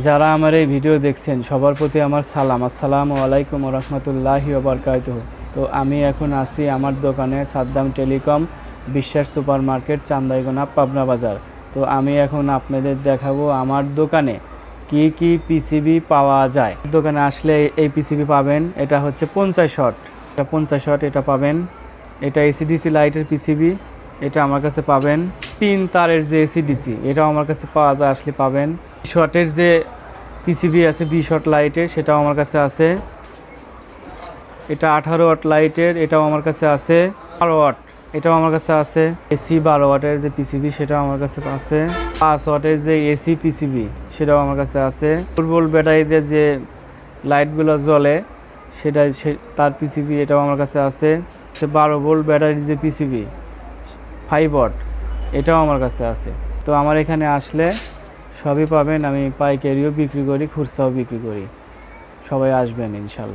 যারা আমার এই ভিডিও দেখছেন সবার প্রতি আমার সালাম। আসসালামু আলাইকুম ওয়া রাহমাতুল্লাহি ওয়া বারাকাতুহু। তো আমি এখন আছি আমার দোকানে সাদ্দাম টেলিকম বিশ্বাস সুপার মার্কেট, চান্দাইগোনা, পাবনা বাজার। তো আমি এখন আপনাদের দেখাবো আমার দোকানে কি কি পিসিবি পাওয়া যায়। দোকানে আসলে এই পিসিবি পাবেন। এটা হচ্ছে 50 ওয়াট, এটা 50 ওয়াট, এটা পাবেন। এটা এসিডিসি লাইটের পিসিবি, এটা আমার কাছে পাবেন। 3 তারের যে এসিডিসি, এটাও আমার কাছে পাওয়া যায়, আসলে পাবেন। 20 ওয়াটের যে পিসিবি আছে 20 ওয়াট লাইটের, সেটাও আমার কাছে আছে। এটা 18 ওয়াট লাইটের, এটাও আমার কাছে আছে। 12 ওয়াট, এটাও আমার কাছে আছে। এসি 12 ওয়াটের যে পিসিবি, সেটাও আমার কাছে আছে। 5 ওয়াটের যে এসি পিসিবি, সেটাও আমার কাছে আছে। 4 ভোল্ট ব্যাটারিতে যে লাইটগুলো জ্বলে তার পিসিবি, এটাও আমার কাছে আছে। 12 ভোল্ট ব্যাটারির যে পিসিবি 5 ওয়াট, এটাও আমার কাছে আছে। তো আমার এখানে আসলে সবই পাবেন। আমি পাইকারিও বিক্রি করি, খুচরাও বিক্রি করি। সবাই আসবেন ইনশাল্লাহ।